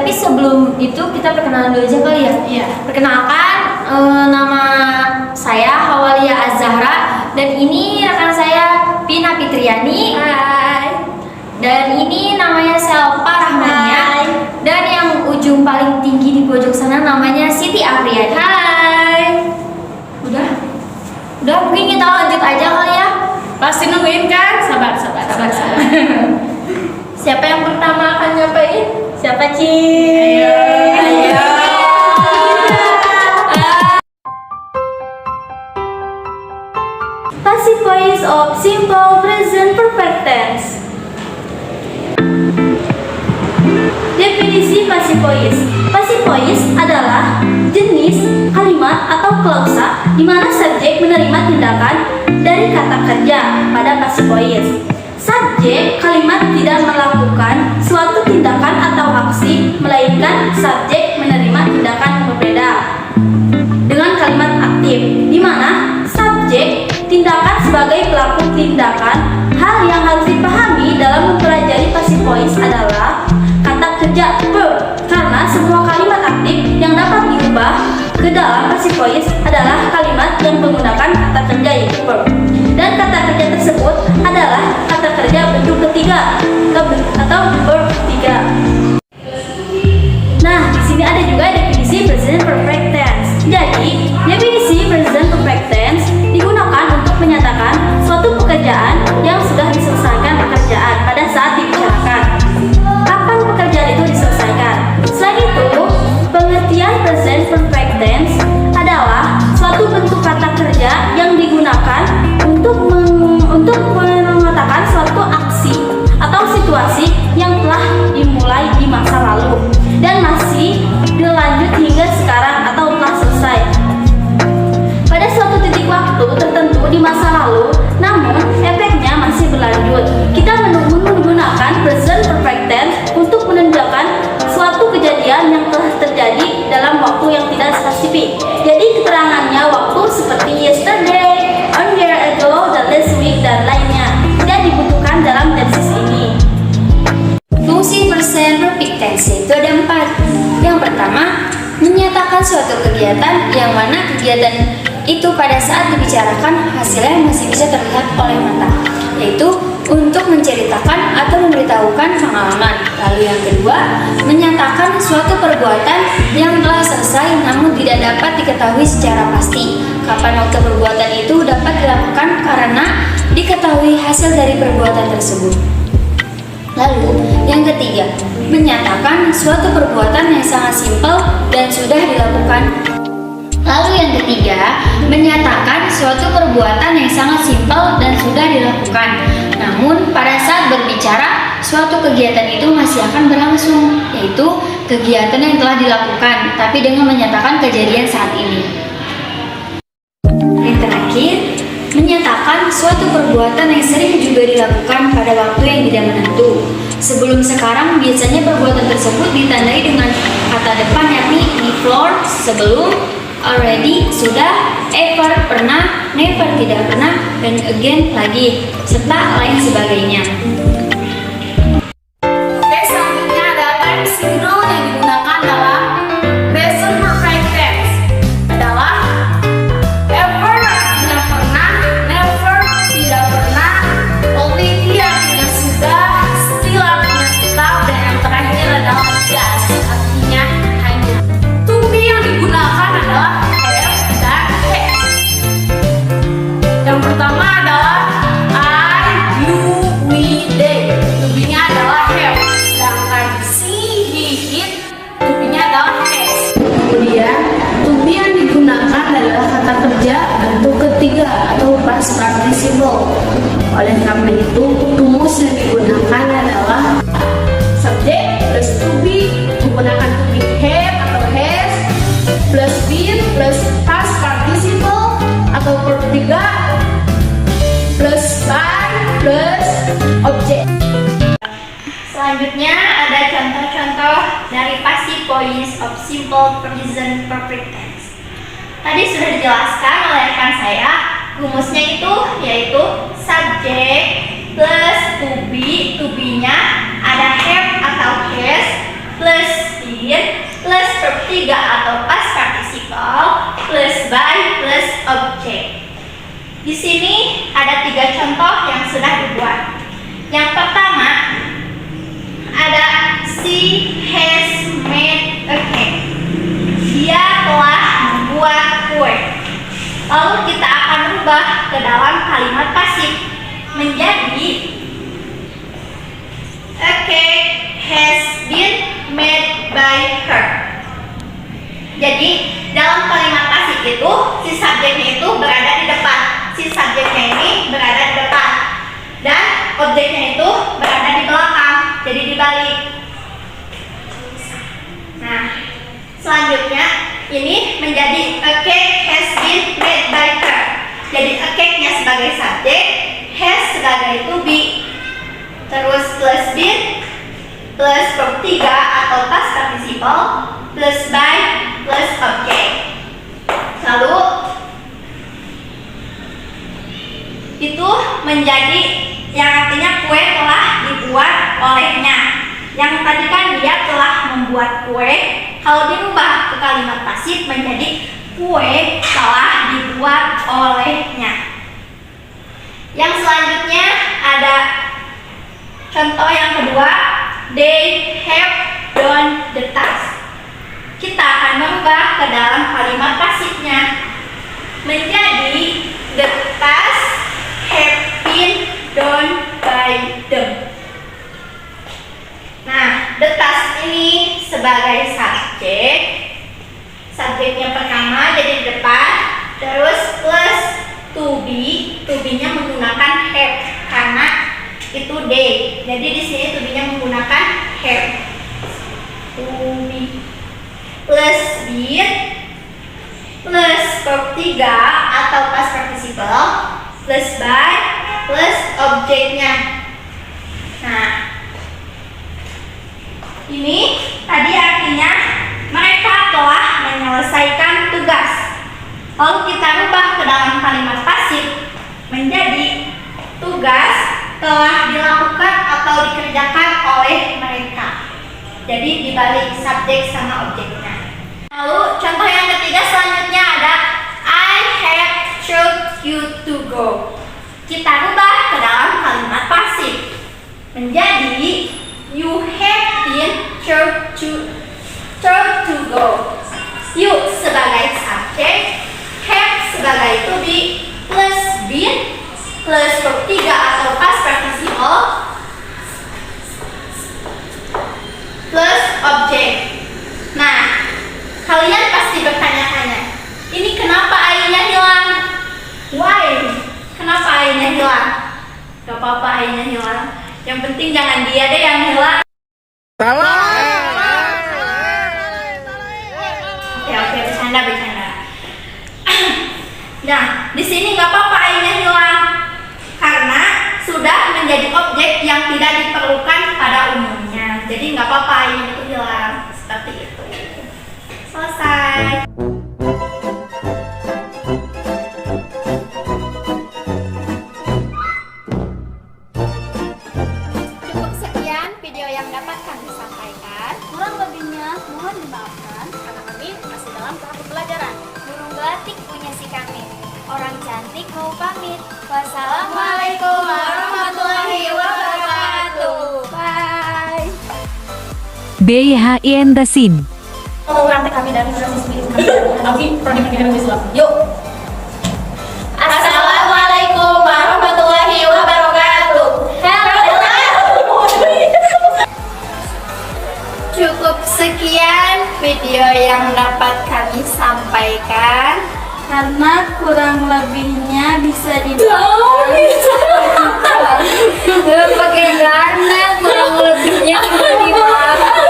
Tapi sebelum itu kita perkenalan dulu aja kali ya. Iya. Perkenalkan, nama saya Hawalia Az-Zahra dan ini rekan saya Pina Fitriani. Hai. Dan ini namanya Selpa Rahmania. Hai. Dan yang ujung paling tinggi di pojok sana namanya Siti Afriani. Hai. Udah mungkin kita lanjut aja kali ya. Pasti nungguin kan? Sabar. Siapa yang pertama akan nyampein? Siapa, Ci? Ayo. Passive voice of simple present perfect tense. Definisi passive voice. Passive voice adalah jenis kalimat atau klausa di mana subjek menerima tindakan dari kata kerja pada passive voice. Subjek kalimat tidak melakukan suatu tindakan atau aksi, melainkan subjek menerima tindakan yang berbeda. Dengan kalimat aktif, di mana subjek tindakan sebagai pelaku tindakan. Hal yang harus dipahami dalam mempelajari passive voice adalah kata kerja verb, karena semua kalimat aktif yang dapat diubah ke dalam passive voice adalah kalimat yang menggunakan kata kerja yaitu verb. Dan kata kerja tersebut adalah kata kerja bentuk ketiga atau verb ketiga. Nah, di sini ada juga definisi present perfect tense. Jadi, definisi present perfect tense digunakan untuk menyatakan suatu pekerjaan yang sudah diselesaikan pekerjaan pada saat dibicarakan. Kapan pekerjaan itu diselesaikan? Selain itu, pengertian present perfect tense adalah suatu bentuk kata kerja yang digunakan untuk mengatakan suatu aksi atau situasi yang telah dimulai di masa lalu dan masih berlanjut hingga sekarang atau telah selesai pada suatu titik waktu tertentu di masa lalu, namun efeknya masih berlanjut. Kita menggunakan present perfect tense untuk menunjukkan suatu kejadian yang telah terjadi dalam waktu yang tidak spesifik. Jadi keterangannya waktu seperti yesterday, one year ago, the last week, dan lainnya tidak dibutuhkan dalam tenses ini. Fungsi present perfect tense itu ada 4. Yang pertama, menyatakan suatu kegiatan yang mana kegiatan itu pada saat dibicarakan hasilnya masih bisa terlihat oleh mata, yaitu untuk menceritakan atau memberitahukan pengalaman. Lalu yang kedua, menyatakan suatu perbuatan yang telah selesai namun tidak dapat diketahui secara pasti kapan waktu perbuatan itu dapat dilakukan karena diketahui hasil dari perbuatan tersebut. Lalu yang ketiga, menyatakan suatu perbuatan yang sangat simpel dan sudah dilakukan. Lalu yang ketiga, menyatakan suatu perbuatan yang sangat simpel dan sudah dilakukan. Namun pada saat berbicara, suatu kegiatan itu masih akan berlangsung, yaitu kegiatan yang telah dilakukan, tapi dengan menyatakan kejadian saat ini. Yang terakhir, menyatakan suatu perbuatan yang sering juga dilakukan pada waktu yang tidak menentu. Sebelum sekarang, biasanya perbuatan tersebut ditandai dengan kata depan yakni before, sebelum, already, sudah, ever, pernah, never, tidak pernah, dan again, lagi, serta lain sebagainya. Oke, selanjutnya ada time signal yang digunakan dalam present perfect tense adalah ever, tidak pernah, never, tidak pernah, already artinya sudah, still artinya tetap, dan yang terakhir adalah just artinya hanya. To be yang digunakan adalah have dan has. Yang pertama adalah I, you, we, they. To be-nya adalah have, sedangkan she, he, it, to be-nya adalah has. Kemudian to be yang digunakan adalah kata kerja bentuk ketiga atau past participle. Oleh karena itu, rumus yang digunakan adalah subjek plus to be menggunakan to be have atau has plus been plus past participle atau verb 3 plus by plus objek. Selanjutnya ada contoh-contoh dari passive voice of simple present perfect tense. Tadi sudah dijelaskan oleh rekan saya, rumusnya itu yaitu subjek plus to be-nya ada have atau has plus been plus verb 3 atau past participle plus by plus object. Di sini ada 3 contoh yang sudah dibuat. Yang pertama ada she has made a cake. Dia telah membuat kue. Lalu kita akan rubah ke dalam kalimat pasif menjadi a cake has been made by her. Jadi dalam kalimat pasif itu si subjeknya itu berada di depan, si subjeknya ini berada di depan, dan objeknya itu berada di belakang, jadi dibalik. Nah, selanjutnya ini menjadi a cake has been made by her. Jadi a cake-nya sebagai subjek, has sebagai to be, terus plus been plus verb 3 atau past participle plus by plus object. Lalu itu menjadi yang artinya kue telah dibuat olehnya. Yang tadi kan dia telah membuat kue, kalau dirubah ke kalimat pasif menjadi kue telah dibuat olehnya. Yang selanjutnya ada contoh yang kedua, they have done the task. Kita akan merubah ke dalam kalimat pasifnya menjadi the task have been done by them. Nah, the task ini sebagai subjek, subjeknya pertama jadi di depan, terus plus to be-nya menggunakan have karena itu they. Jadi di sini to be-nya menggunakan have. To be plus been plus verb 3 atau past participle plus by plus objeknya. Nah, ini tadi artinya mereka telah menyelesaikan tugas. Lalu kita rubah ke dalam kalimat pasif menjadi tugas telah dilakukan atau dikerjakan oleh mereka. Jadi dibalik subjek sama objeknya. Lalu contoh yang ketiga selanjutnya ada I have told you to go. Kita rubah ke dalam kalimat pasif menjadi you have been told to go. You sebagai subjek, have sebagai to be, plus been plus verb 3 atau past participle plus objek. Nah, kalian pasti bertanya-tanya, ini kenapa I-nya hilang? Why? Kenapa I-nya hilang? Gak apa-apa I-nya hilang. Yang penting jangan dia deh yang hilang. Oke, bercanda. Nah, di sini nggak apa-apa I-nya hilang karena sudah menjadi objek yang tidak diperlukan pada umumnya. Jadi nggak apa-apa I-nya itu hilang seperti itu. Selesai. Cukup sekian video yang dapat kami sampaikan. Kurang lebihnya mohon dimaafkan karena kami masih dalam tahap pembelajaran. Burung gelatik punya si kami. Orang cantik mau pamit. Wassalamualaikum warahmatullahi wabarakatuh. Bye. BHIN Dasin. Rantai kami dari Afi, prodi pendidikan Islam. Yuk. Assalamualaikum warahmatullahi wabarakatuh. Cukup sekian video yang dapat kami sampaikan. Karena kurang lebihnya bisa dimaafkan. Pakai ganda kurang lebihnya bisa dimaafkan.